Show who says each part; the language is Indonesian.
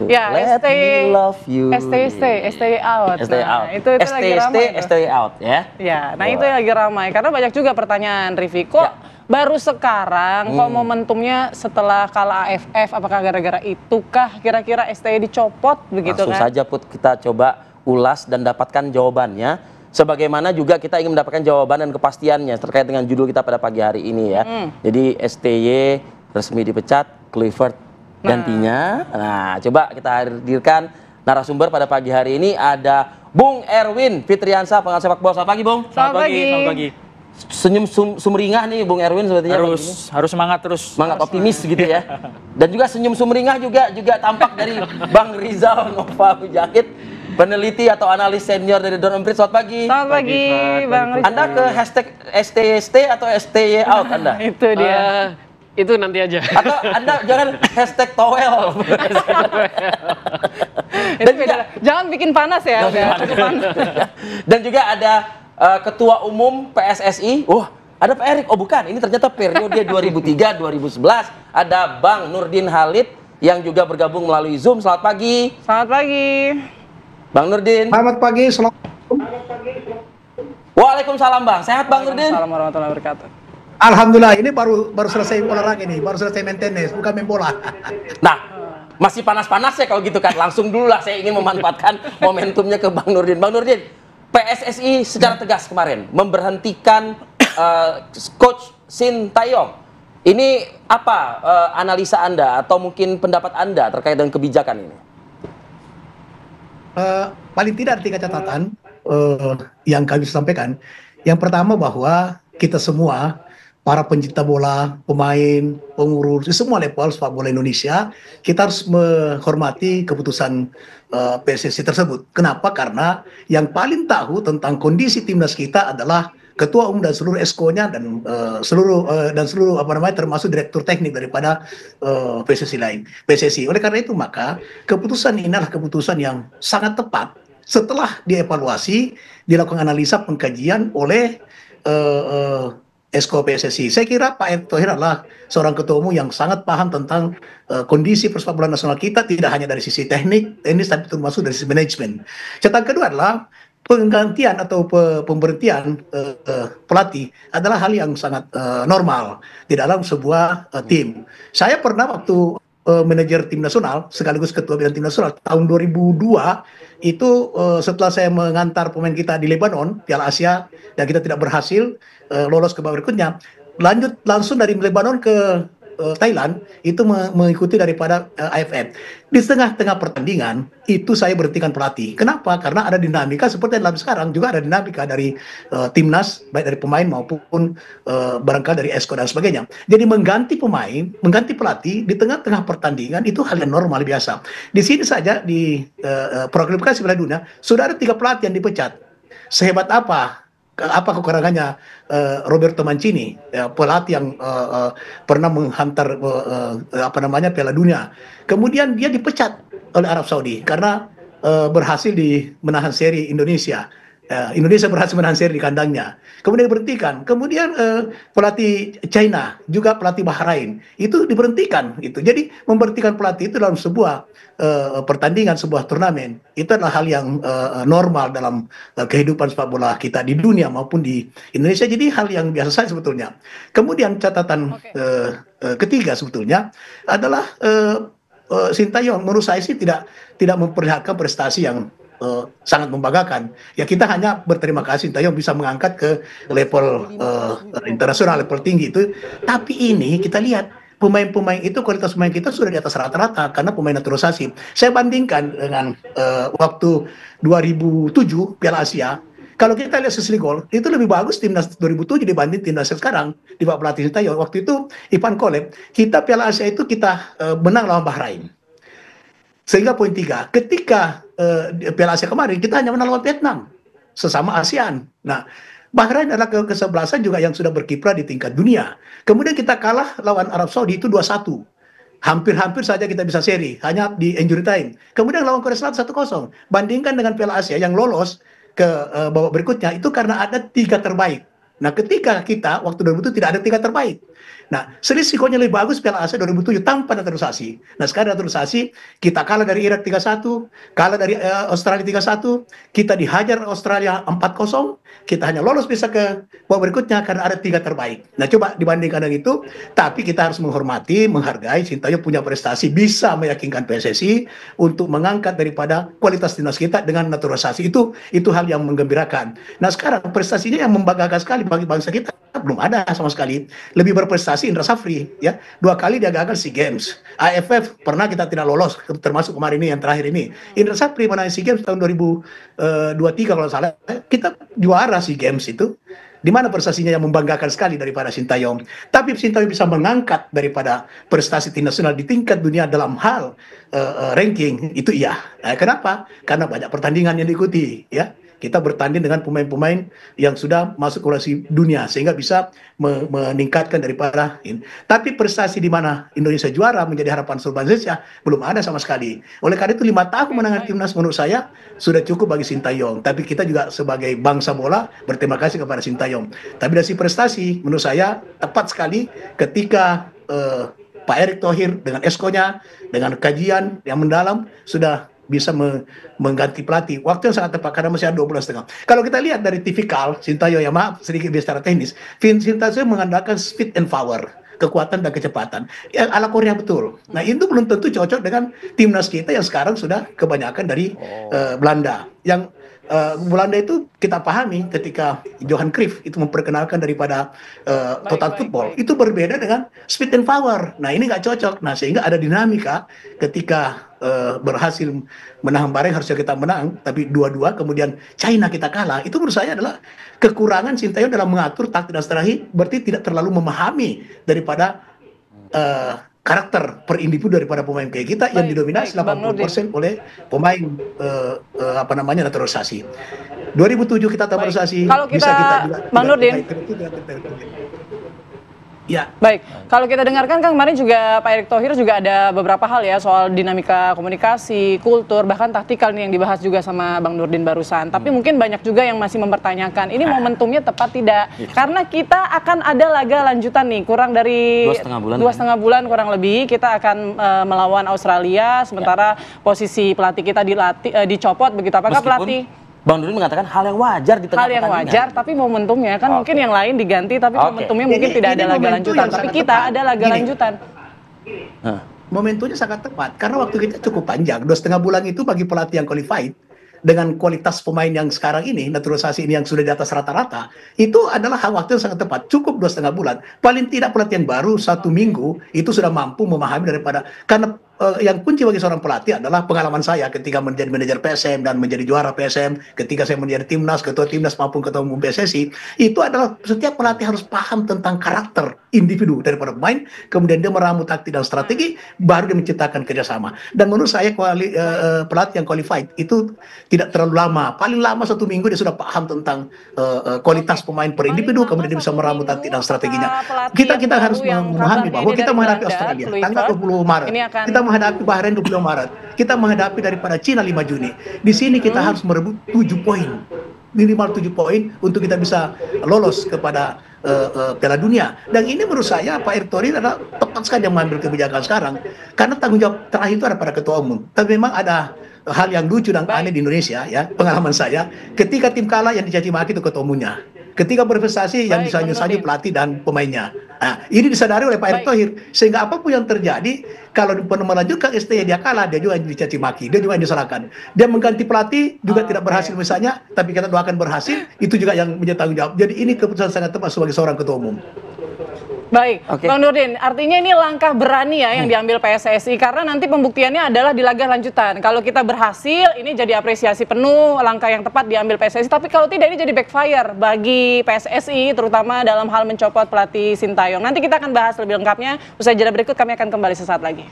Speaker 1: Ya,
Speaker 2: Let me love you.
Speaker 1: stay out.
Speaker 2: Stay out.
Speaker 1: Itu lagi ramai.
Speaker 2: Stay out ya.
Speaker 1: Ya, nah itu yang lagi ramai karena banyak juga pertanyaan Rivi, kok baru sekarang kok momentumnya setelah kalah AFF, apakah gara-gara itukah kira-kira STY dicopot begitu
Speaker 2: Langsung
Speaker 1: kan?
Speaker 2: saja Put, kita coba ulas dan dapatkan jawabannya. Sebagaimana juga kita ingin mendapatkan jawaban dan kepastiannya terkait dengan judul kita pada pagi hari ini ya. Jadi STY resmi dipecat, Clifford gantinya. Nah, coba kita hadirkan narasumber pada pagi hari ini, ada Bung Erwin Fitriansyah, pengamat sepak bola. Selamat pagi, Bung.
Speaker 1: Selamat pagi.
Speaker 3: Selamat pagi.
Speaker 2: Senyum sumringah nih Bung Erwin sepertinya.
Speaker 3: Harus semangat terus.
Speaker 2: Semangat optimis gitu ya. Dan juga senyum sumringah juga tampak dari Bang Rizal Nova Mujahid, peneliti atau analis senior dari Don Emprit. Selamat pagi.
Speaker 1: Selamat pagi, Bang Rizal.
Speaker 2: Anda ke hashtag STYST atau STY out Anda?
Speaker 1: Itu dia.
Speaker 3: Itu nanti aja.
Speaker 2: Atau Anda jangan hashtag towel.
Speaker 1: Dan juga, jangan bikin panas ya.
Speaker 2: Dan juga ada Ketua Umum PSSI. Ada Pak Erik. Oh bukan, ini ternyata periode 2003-2011. Ada Bang Nurdin Halid yang juga bergabung melalui Zoom. Selamat pagi.
Speaker 1: Selamat pagi.
Speaker 2: Bang Nurdin.
Speaker 4: Selamat pagi.
Speaker 2: Waalaikumsalam Bang. Sehat Bang Nurdin?
Speaker 1: Assalamualaikum warahmatullahi wabarakatuh.
Speaker 4: Alhamdulillah, ini baru selesai olahraga ini, baru selesai main tenis, bukan main bola.
Speaker 2: Nah, masih panas-panas ya kalau gitu kan. Langsung dulu lah, saya ingin memanfaatkan momentumnya ke Bang Nurdin. Bang Nurdin, PSSI secara tegas kemarin memberhentikan Coach Shin Tae-yong. Ini apa analisa Anda atau mungkin pendapat Anda terkait dengan kebijakan ini?
Speaker 4: Paling tidak ada 3 catatan yang kami sampaikan. Yang pertama bahwa kita semua, para pencinta bola, pemain, pengurus, di semua level sepak bola Indonesia, kita harus menghormati keputusan PSSI tersebut. Kenapa? Karena yang paling tahu tentang kondisi timnas kita adalah Ketua Umum dan seluruh esko-nya dan seluruh termasuk direktur teknik daripada PSSI. Oleh karena itu maka keputusan ini adalah keputusan yang sangat tepat setelah dievaluasi, dilakukan analisa pengkajian oleh esko PSSI. Saya kira Pak Erick Thohir adalah seorang ketua umum yang sangat paham tentang kondisi persepak bola nasional kita, tidak hanya dari sisi teknis tapi termasuk dari sisi manajemen. Catatan kedua adalah penggantian atau pemberhentian pelatih adalah hal yang sangat normal di dalam sebuah tim. Saya pernah waktu manajer tim nasional sekaligus ketua bidang tim nasional tahun 2002 itu setelah saya mengantar pemain kita di Lebanon Piala Asia dan kita tidak berhasil lolos ke babak berikutnya, lanjut langsung dari Lebanon ke Thailand itu mengikuti daripada AFF. Di tengah-tengah pertandingan itu saya berhentikan pelatih. Kenapa? Karena ada dinamika seperti dalam sekarang, juga ada dinamika dari timnas baik dari pemain maupun barangkali dari esko dan sebagainya. Jadi mengganti pemain, mengganti pelatih di tengah-tengah pertandingan itu hal yang normal biasa. Di sini saja di prokualifikasi Piala Dunia sudah ada 3 pelatih yang dipecat. Sehebat apa kekurangannya Roberto Mancini, pelatih yang pernah menghantar Piala Dunia. Kemudian dia dipecat oleh Arab Saudi karena berhasil menahan seri Indonesia. Indonesia berhasil menahan seri di kandangnya. Kemudian diberhentikan. Kemudian pelatih China, juga pelatih Bahrain, itu diberhentikan. Gitu. Jadi memberhentikan pelatih itu dalam sebuah pertandingan, sebuah turnamen, itu adalah hal yang normal dalam kehidupan sepak bola kita di dunia maupun di Indonesia. Jadi hal yang biasa saja sebetulnya. Kemudian catatan ketiga sebetulnya adalah Shin Tae-yong menurut saya sih tidak memperlihatkan prestasi yang sangat membanggakan. Ya kita hanya berterima kasih Shin Tae-yong bisa mengangkat ke level internasional, level tinggi itu. Tapi ini kita lihat pemain-pemain itu, kualitas pemain kita sudah di atas rata-rata karena pemain naturalisasi. Saya bandingkan dengan waktu 2007 Piala Asia. Kalau kita lihat sisi gol, itu lebih bagus timnas 2007 dibanding timnas sekarang di bawah pelatih Shin Tae-yong. Waktu itu Ivan Kolev, kita Piala Asia itu kita menang lawan Bahrain. Sehingga poin 3, ketika Piala Asia kemarin kita hanya menang lawan Vietnam, sesama ASEAN. Nah, Bahrain adalah kesebelasan juga yang sudah berkiprah di tingkat dunia. Kemudian kita kalah lawan Arab Saudi itu 2-1. Hampir-hampir saja kita bisa seri, hanya di injury time. Kemudian lawan Korea Selatan 1-0. Bandingkan dengan Piala Asia yang lolos ke babak berikutnya, itu karena ada 3 terbaik. Nah, ketika kita waktu 2007 tidak ada 3 terbaik. Nah, selisihnya lebih bagus Piala Asia 2007 tanpa naturalisasi. Nah, sekarang naturalisasi, kita kalah dari Irak 3-1, kalah dari Australia 3-1, kita dihajar Australia 4-0, kita hanya lolos bisa ke babak berikutnya karena ada 3 terbaik. Nah, coba dibandingkan dengan itu, tapi kita harus menghormati, menghargai Sintayong punya prestasi, bisa meyakinkan PSSI untuk mengangkat daripada kualitas timnas kita dengan naturalisasi. Itu hal yang menggembirakan. Nah, sekarang prestasinya yang membanggakan sekali bagi bangsa kita belum ada sama sekali. Lebih berprestasi Indra Safri, ya, 2 kali dia gagal SEA Games. AFF pernah kita tidak lolos, termasuk kemarin ini yang terakhir ini. Indra Safri menang SEA Games tahun 2023 kalau salah, kita juara SEA Games itu. Di mana prestasinya yang membanggakan sekali daripada Sintayong. Tapi Sintayong bisa mengangkat daripada prestasi tim nasional di tingkat dunia dalam hal ranking, itu iya. Kenapa? Karena banyak pertandingan yang diikuti, ya. Kita bertanding dengan pemain-pemain yang sudah masuk kualifikasi dunia sehingga bisa meningkatkan daripada ini. Tapi prestasi di mana Indonesia juara menjadi harapan seluruh Indonesia belum ada sama sekali. Oleh karena itu 5 tahun menangani timnas menurut saya sudah cukup bagi Sintayong. Tapi kita juga sebagai bangsa bola berterima kasih kepada Sintayong. Tapi dari prestasi menurut saya tepat sekali ketika Pak Erick Thohir dengan eskonya, dengan kajian yang mendalam sudah bisa mengganti pelatih. Waktu yang sangat tepat karena masih ada 2 bulan setengah. Kalau kita lihat dari tipikal Sintayong, ya maaf sedikit bicara teknis, Sintayong mengandalkan speed and power, kekuatan dan kecepatan. Ya, ala Korea betul. Nah, itu belum tentu cocok dengan timnas kita yang sekarang sudah kebanyakan dari Belanda. Yang Belanda itu kita pahami ketika Johan Cruyff itu memperkenalkan daripada total football, itu berbeda dengan speed and power. Nah, ini nggak cocok. Nah, sehingga ada dinamika ketika berhasil menahan Bahrain, harusnya kita menang, tapi 2-2, kemudian China kita kalah. Itu menurut saya adalah kekurangan Sintayong dalam mengatur taktik dan strategi, berarti tidak terlalu memahami daripada karakter per individu daripada pemain kayak kita yang didominasi 80% oleh pemain naturalisasi. 2007 kita naturalisasi.
Speaker 1: Kalau kita,
Speaker 4: bisa kita juga,
Speaker 1: Bang Nurdin.
Speaker 4: Ya.
Speaker 1: Baik, kalau kita dengarkan kan kemarin juga Pak Erick Thohir juga ada beberapa hal ya soal dinamika komunikasi, kultur, bahkan taktikal nih yang dibahas juga sama Bang Nurdin barusan. Tapi mungkin banyak juga yang masih mempertanyakan ini momentumnya tepat tidak? Karena kita akan ada laga lanjutan nih, kurang dari 2,5 bulan kurang lebih kita akan melawan Australia, sementara posisi pelatih kita dicopot begitu. Apakah pelatih
Speaker 2: Bang Nurdin mengatakan hal yang wajar di tengah pertandingan.
Speaker 1: Hal yang wajar, tapi momentumnya kan mungkin yang lain diganti, tapi momentumnya mungkin tidak ada laga lanjutan. Tapi kita ada laga lanjutan.
Speaker 4: Momentumnya sangat tepat, karena waktu kita cukup panjang. 2,5 bulan itu bagi pelatih yang qualified, dengan kualitas pemain yang sekarang ini, naturalisasi ini yang sudah di atas rata-rata, itu adalah waktu yang sangat tepat. Cukup 2,5 bulan. Paling tidak pelatih yang baru 1 minggu, itu sudah mampu memahami daripada, karena yang kunci bagi seorang pelatih adalah pengalaman saya ketika menjadi manajer PSM dan menjadi juara PSM, ketika saya menjadi timnas, ketua timnas maupun ketua umum PSSI, itu adalah setiap pelatih harus paham tentang karakter individu daripada pemain, kemudian dia meramu taktik dan strategi, baru dia menciptakan kerjasama. Dan menurut saya pelatih yang qualified itu tidak terlalu lama, paling lama 1 minggu dia sudah paham tentang kualitas pemain per individu, kemudian dia bisa meramu taktik dan strateginya. Kita harus memahami bahwa kita menghadapi Australia tanggal 20 Maret. Kita menghadapi Bahrain 20 Maret. Kita menghadapi daripada Cina 5 Juni. Di sini kita harus merebut 7 poin. Minimal 7 poin untuk kita bisa lolos kepada Piala Dunia. Dan ini menurut saya Pak Erick Thohir adalah tepat sekali yang mengambil kebijakan sekarang. Karena tanggung jawab terakhir itu ada pada ketua umum. Tapi memang ada hal yang lucu dan aneh di Indonesia, ya, pengalaman saya, ketika tim kalah yang dicaci maki itu ketua umumnya. Ketika berprestasi yang disanjung-sanjung pelatih dan pemainnya. Nah, ini disadari oleh Pak Erick Thohir, sehingga apapun yang terjadi, kalau melanjutkan STY dia kalah, dia juga yang dicaci maki, dia juga yang disalahkan. Dia mengganti pelatih juga tidak berhasil misalnya, tapi kita doakan berhasil, itu juga yang menjadi tanggung jawab. Jadi ini keputusan sangat tepat sebagai seorang ketua umum.
Speaker 1: Baik, Bang Nurdin, artinya ini langkah berani ya yang diambil PSSI, karena nanti pembuktiannya adalah di laga lanjutan. Kalau kita berhasil, ini jadi apresiasi penuh, langkah yang tepat diambil PSSI. Tapi kalau tidak, ini jadi backfire bagi PSSI, terutama dalam hal mencopot pelatih Sintayong. Nanti kita akan bahas lebih lengkapnya. Usai jeda berikut, kami akan kembali sesaat lagi.